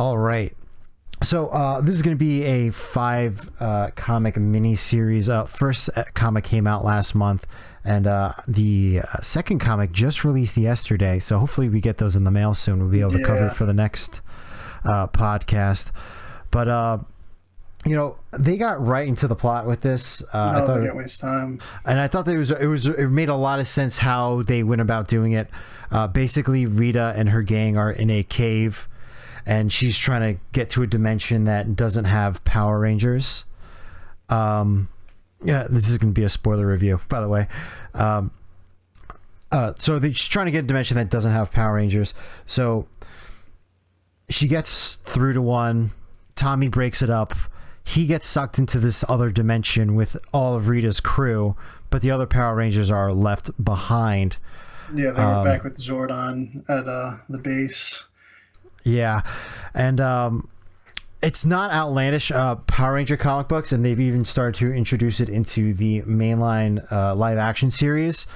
All right. So this is going to be a 5 comic mini series. First comic came out last month, and the second comic just released yesterday. So hopefully we get those in the mail soon. We'll be able to cover it for the next podcast. But they got right into the plot with this. I thought they didn't waste time, and I thought that it made a lot of sense how they went about doing it. Basically, Rita and her gang are in a cave, and she's trying to get to a dimension that doesn't have Power Rangers. Yeah, this is going to be a spoiler review, by the way. So she's trying to get a dimension that doesn't have Power Rangers. So she gets through to one. Tommy breaks it up. He gets sucked into this other dimension with all of Rita's crew, but the other Power Rangers are left behind. Yeah, they were back with Zordon at the base. Yeah, and it's not outlandish Power Ranger comic books, and they've even started to introduce it into the mainline live action series.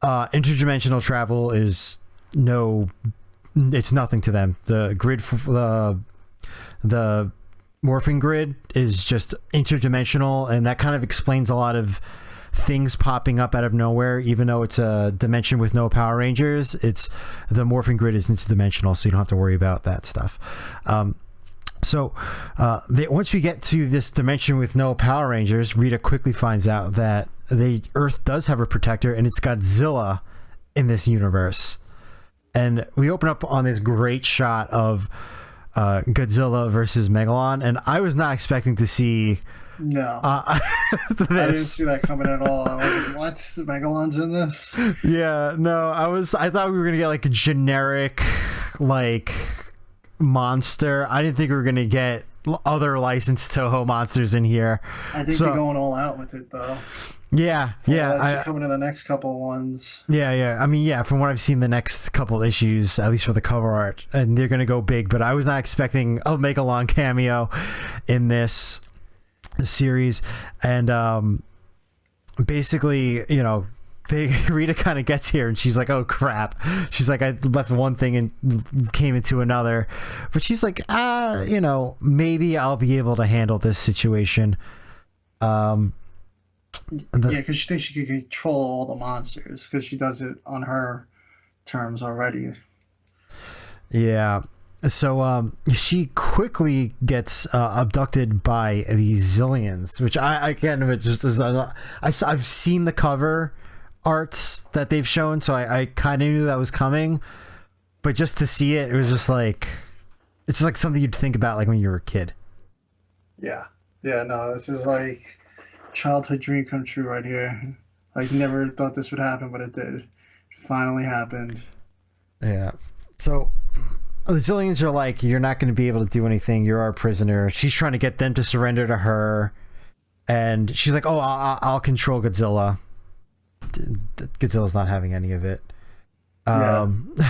Interdimensional travel is it's nothing to them. The grid, the Morphin grid is just interdimensional, and that kind of explains a lot of things popping up out of nowhere. Even though it's a dimension with no Power Rangers, the Morphin grid is interdimensional, so you don't have to worry about that stuff. Once we get to this dimension with no Power Rangers, Rita quickly finds out that Earth does have a protector, and it's Godzilla in this universe. And we open up on this great shot of Godzilla versus Megalon, and I was not expecting to see. No, I didn't see that coming at all. I was like, "What? Megalon's in this?" Yeah, no, I thought we were gonna get like a generic monster. I didn't think we were gonna get other licensed Toho monsters in here. I think they're going all out with it, though. Yeah. That's coming in the next couple ones. Yeah. I mean, yeah, from what I've seen the next couple issues, at least for the cover art, and they're going to go big, but I was not expecting a Megalon cameo in this series. And basically, Rita kind of gets here and she's like, oh crap. She's like, I left one thing and came into another. But she's like, maybe I'll be able to handle this situation. Because she thinks she can control all the monsters because she does it on her terms already. Yeah. So she quickly gets abducted by these Zillions, which I've seen the cover arts that they've shown, so I kind of knew that was coming, but just to see it was just like, it's just like something you'd think about like when you were a kid. Yeah. No, this is like childhood dream come true right here. Like, never thought this would happen, but it did. It finally happened. Yeah. So the Zillions are like, you're not going to be able to do anything. You're our prisoner. She's trying to get them to surrender to her, and she's like, oh, I'll control Godzilla. Godzilla's not having any of it. And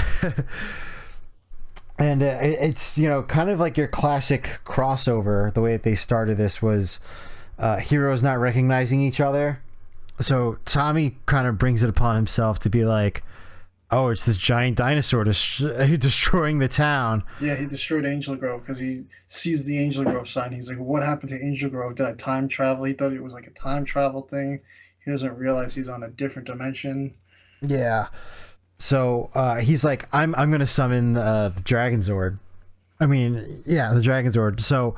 it's kind of like your classic crossover. The way that they started this was heroes not recognizing each other. So Tommy kind of brings it upon himself to be like, oh, it's this giant dinosaur destroying the town. Yeah, he destroyed Angel Grove because he sees the Angel Grove sign. He's like, what happened to Angel Grove? Did I time travel? He thought it was like a time travel thing. He doesn't realize he's on a different dimension. Yeah. So he's like, I'm going to summon the Dragon Zord. I mean, yeah, the Dragon Zord. So,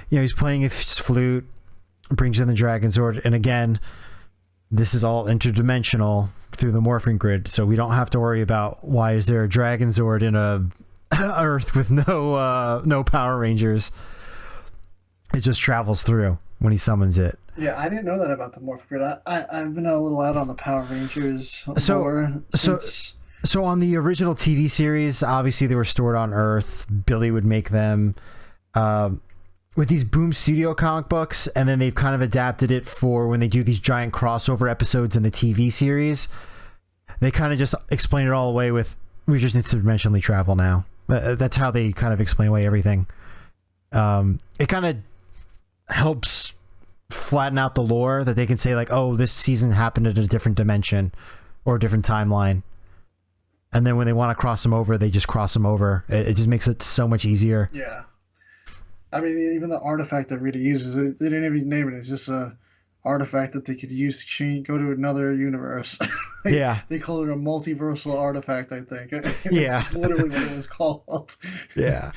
he's playing his flute, brings in the Dragon Zord, and again, this is all interdimensional through the Morphin grid, so we don't have to worry about why is there a Dragon Zord in a Earth with no Power Rangers. It just travels through when he summons it. Yeah, I didn't know that about the Morphin grid. I've been a little out on the Power Rangers lore since. So on the original TV series, obviously they were stored on Earth. Billy would make them with these Boom Studio comic books, and then they've kind of adapted it for when they do these giant crossover episodes in the TV series. They kind of just explain it all away with, we just interdimensionally travel now. That's how they kind of explain away everything. It kind of helps flatten out the lore that they can say like, oh, this season happened in a different dimension or a different timeline. and then when they want to cross them over, they just cross them over. It just makes it so much easier. Yeah. I mean, even the artifact that Rita uses, they didn't even name it. It's just a artifact that they could use to change, go to another universe. Yeah. They call it a multiversal artifact, I think. Yeah. It's literally what it was called. Yeah.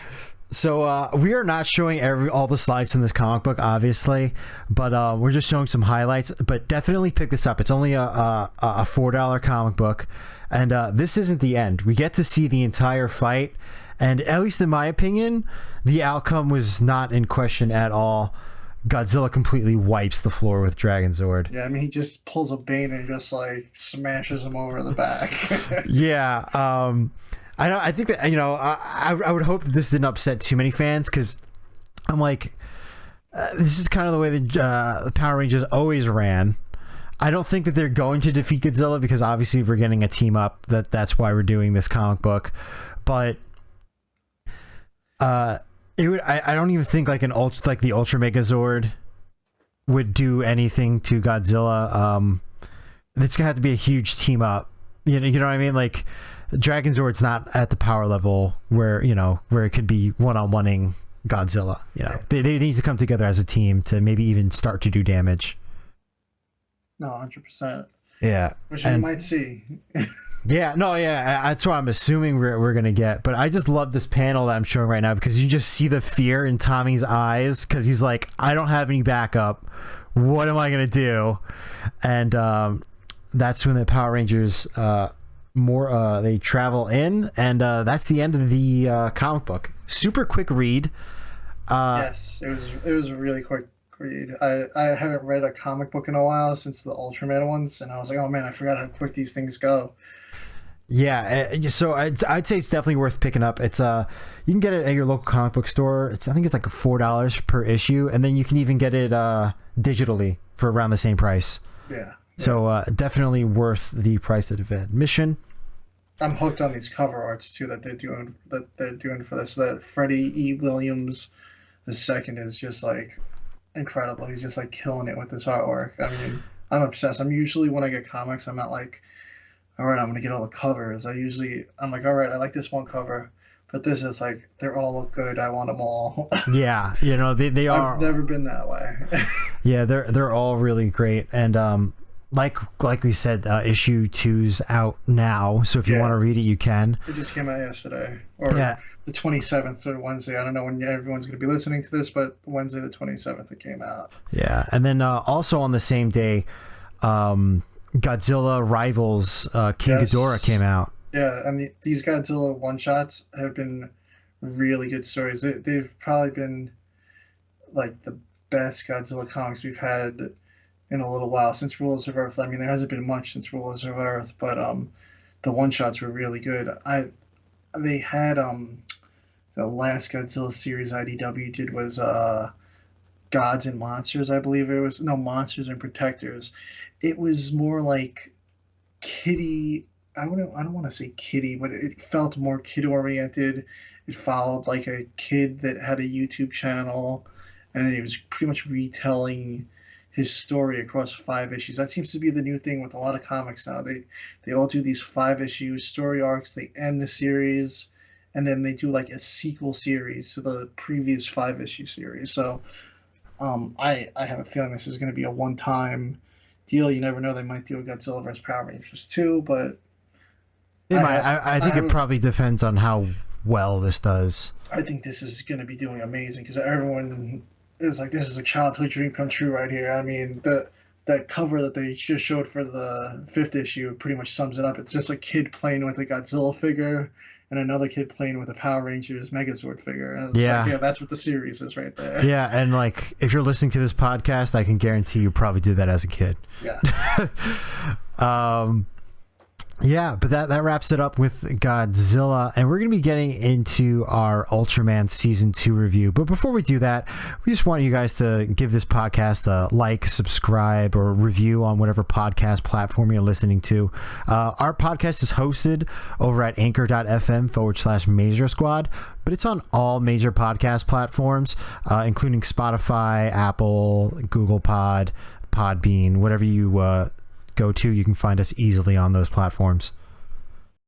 So we are not showing all the slides in this comic book, obviously, but we're just showing some highlights. But definitely pick this up. It's only a $4 comic book, and this isn't the end. We get to see the entire fight, and at least in my opinion, the outcome was not in question at all. Godzilla completely wipes the floor with Dragon Zord. Yeah, I mean, he just pulls a Bane and just like smashes him over the back. Yeah. I think that, I would hope that this didn't upset too many fans, because I'm like, this is kind of the way the Power Rangers always ran. I don't think that they're going to defeat Godzilla, because obviously we're getting a team up. That's why we're doing this comic book. But it would. I don't even think like the Ultra Megazord would do anything to Godzilla. It's gonna have to be a huge team up. You know what I mean? Like, Dragon Zord's not at the power level where it could be one-on-oneing Godzilla. They need to come together as a team to maybe even start to do damage. No, 100%. Yeah, which you might see. Yeah, that's what I'm assuming we're gonna get. But I just love this panel that I'm showing right now, because you just see the fear in Tommy's eyes, because he's like, I don't have any backup. What am I gonna do? And that's when the Power Rangers they travel in, and that's the end of the comic book. Super quick read. Yes, it was a really quick read. I haven't read a comic book in a while, since the Ultraman ones, and I was like, oh man, I forgot how quick these things go. Yeah, so I'd say it's definitely worth picking up. It's you can get it at your local comic book store. I think it's like $4 per issue, and then you can even get it digitally for around the same price. Yeah. So definitely worth the price of admission. I'm hooked on these cover arts too that they're doing for this. That Freddie E. Williams II is just like incredible. He's just like killing it with this artwork. I mean, I'm obsessed. I'm usually, when I get comics, I'm not like, all right, I'm gonna get all the covers. I'm like, all right, I like this one cover, but this is like, they all look good. I want them all. Yeah, they are. I've never been that way. Yeah, they're all really great, and like we said, issue 2's out now, so if you want to read it, you can. It just came out yesterday, or the 27th, or Wednesday. I don't know when everyone's going to be listening to this, but Wednesday the 27th it came out. Yeah, and then also on the same day, Godzilla Rivals King Ghidorah came out. Yeah, and these Godzilla one-shots have been really good stories. They've probably been like the best Godzilla comics we've had in a little while, since Rulers of Earth. I mean, there hasn't been much since Rulers of Earth, but the one-shots were really good. They had the last Godzilla series IDW did was Gods and Monsters, I believe it was. No, Monsters and Protectors. It was more like kiddie. I don't want to say kiddie, but it felt more kid-oriented. It followed like a kid that had a YouTube channel, and it was pretty much retelling his story across 5 issues. That seems to be the new thing with a lot of comics now. They all do these 5-issue story arcs. They end the series, and then they do like a sequel series to the previous 5-issue series. So I have a feeling this is going to be a one-time deal. You never know, they might do a Godzilla vs. Power Rangers too, but I think it probably depends on how well this does. I think this is going to be doing amazing, because everyone is like, this is a childhood dream come true right here. I mean, that cover that they just showed for the 5th issue pretty much sums it up. It's just a kid playing with a Godzilla figure and another kid playing with a Power Rangers Megazord figure. And it's like, that's what the series is right there. Yeah, and like, if you're listening to this podcast, I can guarantee you probably did that as a kid. Yeah. Yeah, but that wraps it up with Godzilla, and we're going to be getting into our Ultraman Season 2 review. But before we do that, we just want you guys to give this podcast a like, subscribe, or review on whatever podcast platform you're listening to. Our podcast is hosted over at anchor.fm/Major Squad, but it's on all major podcast platforms, including Spotify, Apple, Google Podbean, whatever you go to, you can find us easily on those platforms.